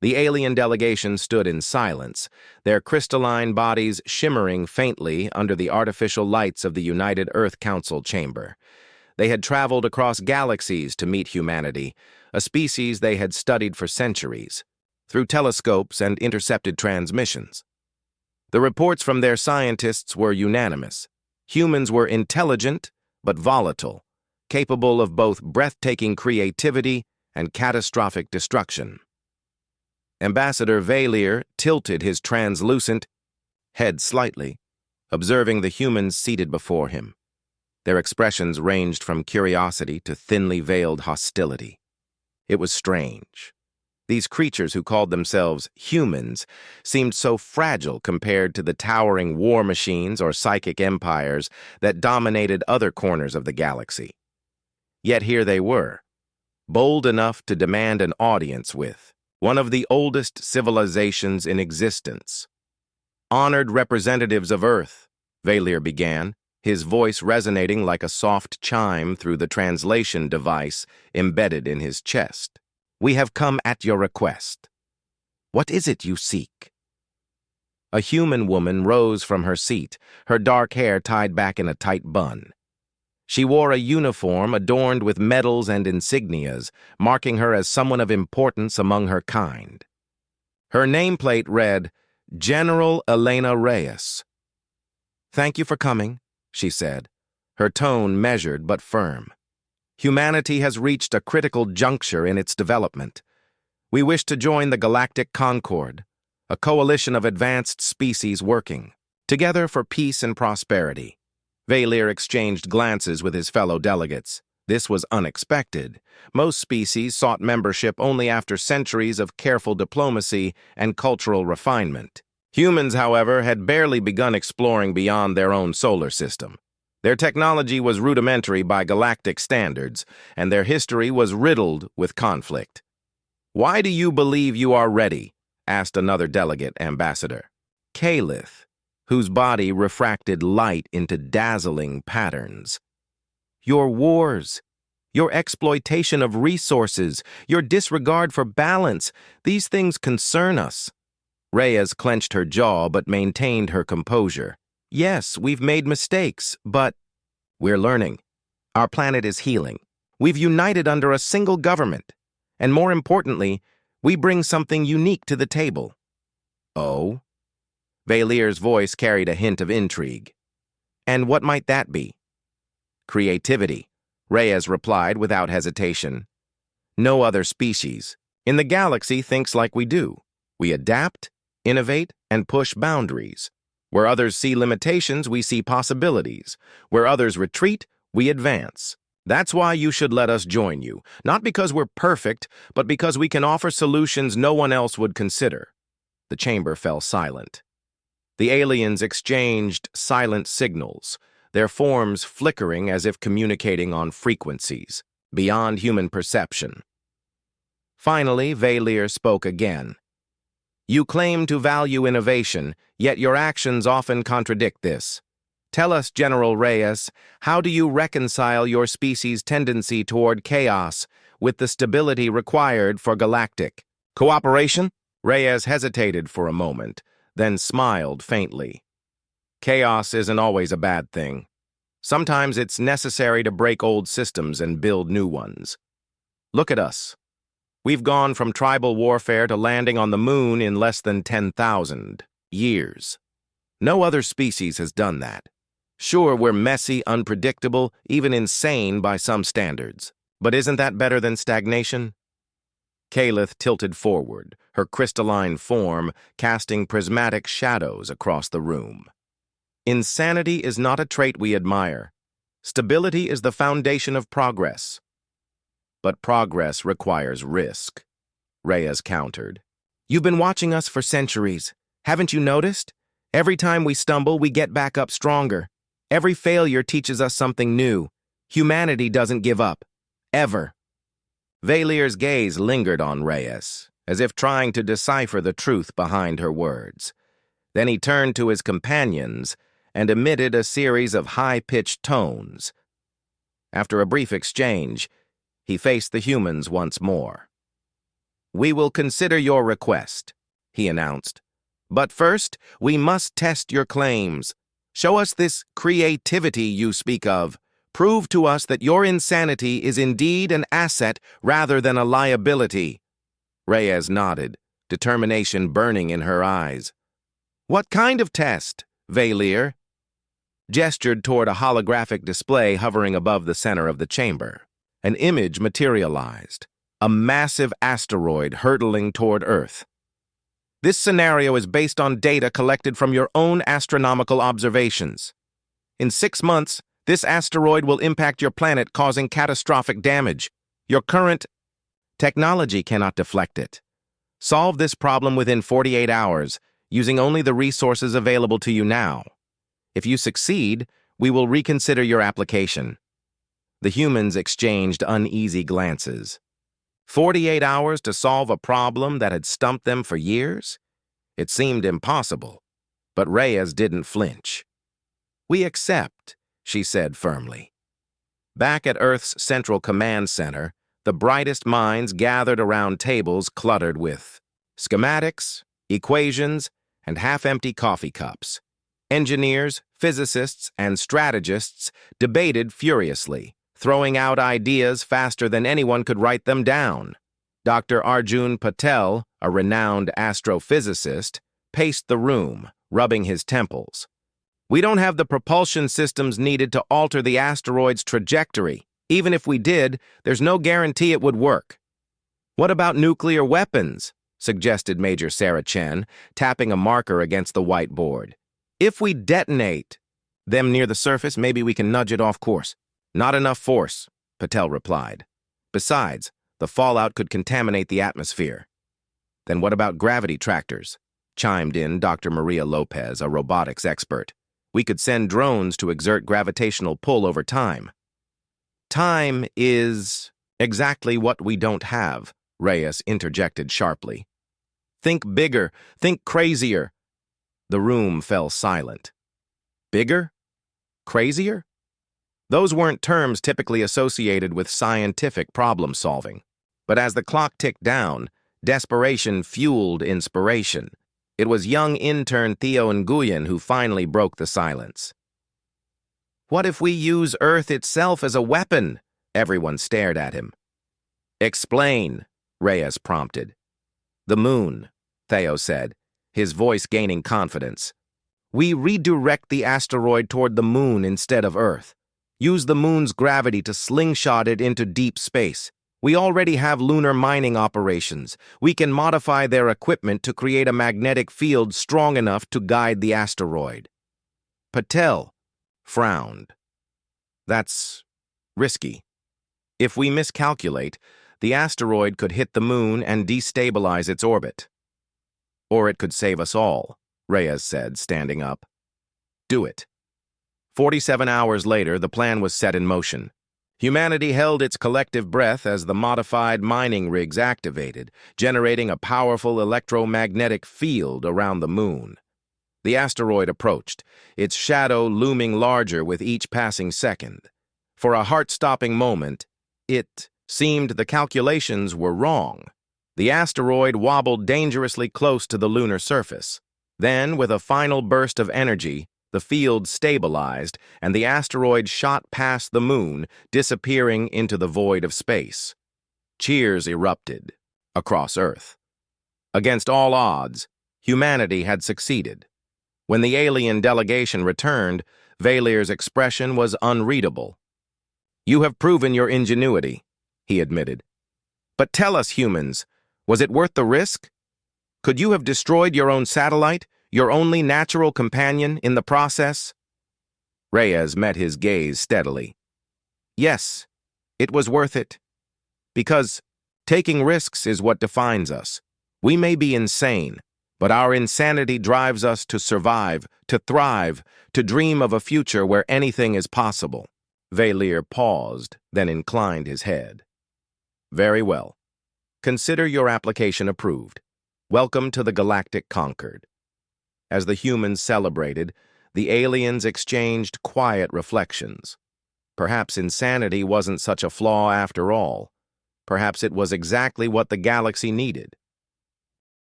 The alien delegation stood in silence, their crystalline bodies shimmering faintly under the artificial lights of the United Earth Council chamber. They had traveled across galaxies to meet humanity, a species they had studied for centuries, through telescopes and intercepted transmissions. The reports from their scientists were unanimous. Humans were intelligent, but volatile, capable of both breathtaking creativity and catastrophic destruction. Ambassador Valier tilted his translucent head slightly, observing the humans seated before him. Their expressions ranged from curiosity to thinly veiled hostility. It was strange. These creatures who called themselves humans seemed so fragile compared to the towering war machines or psychic empires that dominated other corners of the galaxy. Yet here they were, bold enough to demand an audience with one of the oldest civilizations in existence. Honored representatives of Earth, Valier began, his voice resonating like a soft chime through the translation device embedded in his chest. We have come at your request. What is it you seek? A human woman rose from her seat, her dark hair tied back in a tight bun. She wore a uniform adorned with medals and insignias, marking her as someone of importance among her kind. Her nameplate read, General Elena Reyes. Thank you for coming, she said, her tone measured but firm. Humanity has reached a critical juncture in its development. We wish to join the Galactic Concord, a coalition of advanced species working together for peace and prosperity. Valier exchanged glances with his fellow delegates. This was unexpected. Most species sought membership only after centuries of careful diplomacy and cultural refinement. Humans, however, had barely begun exploring beyond their own solar system. Their technology was rudimentary by galactic standards, and their history was riddled with conflict. Why do you believe you are ready? Asked another delegate ambassador. Calith, whose body refracted light into dazzling patterns. Your wars, your exploitation of resources, your disregard for balance, these things concern us. Reyes clenched her jaw but maintained her composure. Yes, we've made mistakes, but we're learning. Our planet is healing. We've united under a single government. And more importantly, we bring something unique to the table. Oh? Valier's voice carried a hint of intrigue. And what might that be? Creativity, Reyes replied without hesitation. No other species in the galaxy thinks like we do. We adapt, innovate, and push boundaries. Where others see limitations, we see possibilities. Where others retreat, we advance. That's why you should let us join you, not because we're perfect, but because we can offer solutions no one else would consider. The chamber fell silent. The aliens exchanged silent signals, their forms flickering as if communicating on frequencies, beyond human perception. Finally, Valier spoke again. You claim to value innovation, yet your actions often contradict this. Tell us, General Reyes, how do you reconcile your species' tendency toward chaos with the stability required for galactic cooperation? Reyes hesitated for a moment, then smiled faintly. Chaos isn't always a bad thing. Sometimes it's necessary to break old systems and build new ones. Look at us. We've gone from tribal warfare to landing on the moon in less than 10,000 years. No other species has done that. Sure, we're messy, unpredictable, even insane by some standards. But isn't that better than stagnation? Calith tilted forward, her crystalline form casting prismatic shadows across the room. Insanity is not a trait we admire. Stability is the foundation of progress. But progress requires risk, Reyes countered. You've been watching us for centuries. Haven't you noticed? Every time we stumble, we get back up stronger. Every failure teaches us something new. Humanity doesn't give up. Ever. Valier's gaze lingered on Reyes, as if trying to decipher the truth behind her words. Then he turned to his companions and emitted a series of high-pitched tones. After a brief exchange, he faced the humans once more. "We will consider your request," he announced. "But first, we must test your claims. Show us this creativity you speak of. Prove to us that your insanity is indeed an asset rather than a liability." Reyes nodded, determination burning in her eyes. "What kind of test?" Valier gestured toward a holographic display hovering above the center of the chamber. An image materialized, a massive asteroid hurtling toward Earth. "This scenario is based on data collected from your own astronomical observations. In 6 months, this asteroid will impact your planet, causing catastrophic damage. Your current technology cannot deflect it. Solve this problem within 48 hours, using only the resources available to you now. If you succeed, we will reconsider your application." The humans exchanged uneasy glances. 48 hours to solve a problem that had stumped them for years? It seemed impossible, but Reyes didn't flinch. "We accept," she said firmly. Back at Earth's Central Command Center, the brightest minds gathered around tables cluttered with schematics, equations, and half-empty coffee cups. Engineers, physicists, and strategists debated furiously, throwing out ideas faster than anyone could write them down. Dr. Arjun Patel, a renowned astrophysicist, paced the room, rubbing his temples. "We don't have the propulsion systems needed to alter the asteroid's trajectory. Even if we did, there's no guarantee it would work." "What about nuclear weapons?" suggested Major Sarah Chen, tapping a marker against the whiteboard. "If we detonate them near the surface, maybe we can nudge it off course." "Not enough force," Patel replied. "Besides, the fallout could contaminate the atmosphere." "Then what about gravity tractors?" chimed in Dr. Maria Lopez, a robotics expert. "We could send drones to exert gravitational pull over time." "Time is exactly what we don't have," Reyes interjected sharply. "Think bigger, think crazier." The room fell silent. Bigger? Crazier? Those weren't terms typically associated with scientific problem-solving. But as the clock ticked down, desperation fueled inspiration. It was young intern Theo Nguyen who finally broke the silence. "What if we use Earth itself as a weapon?" Everyone stared at him. "Explain," Reyes prompted. "The moon," Theo said, his voice gaining confidence. "We redirect the asteroid toward the moon instead of Earth. Use the moon's gravity to slingshot it into deep space. We already have lunar mining operations. We can modify their equipment to create a magnetic field strong enough to guide the asteroid." Patel frowned. "That's risky. If we miscalculate, the asteroid could hit the moon and destabilize its orbit." "Or it could save us all," Reyes said, standing up. "Do it." 47 hours later, the plan was set in motion. Humanity held its collective breath as the modified mining rigs activated, generating a powerful electromagnetic field around the moon. The asteroid approached, its shadow looming larger with each passing second. For a heart-stopping moment, it seemed the calculations were wrong. The asteroid wobbled dangerously close to the lunar surface. Then, with a final burst of energy, the field stabilized, and the asteroid shot past the moon, disappearing into the void of space. Cheers erupted across Earth. Against all odds, humanity had succeeded. When the alien delegation returned, Valier's expression was unreadable. "You have proven your ingenuity," he admitted. "But tell us, humans, was it worth the risk? Could you have destroyed your own satellite, your only natural companion, in the process?" Reyes met his gaze steadily. "Yes, it was worth it. Because taking risks is what defines us. We may be insane, but our insanity drives us to survive, to thrive, to dream of a future where anything is possible." Valier paused, then inclined his head. "Very well. Consider your application approved. Welcome to the Galactic Concord." As the humans celebrated, the aliens exchanged quiet reflections. Perhaps insanity wasn't such a flaw after all. Perhaps it was exactly what the galaxy needed.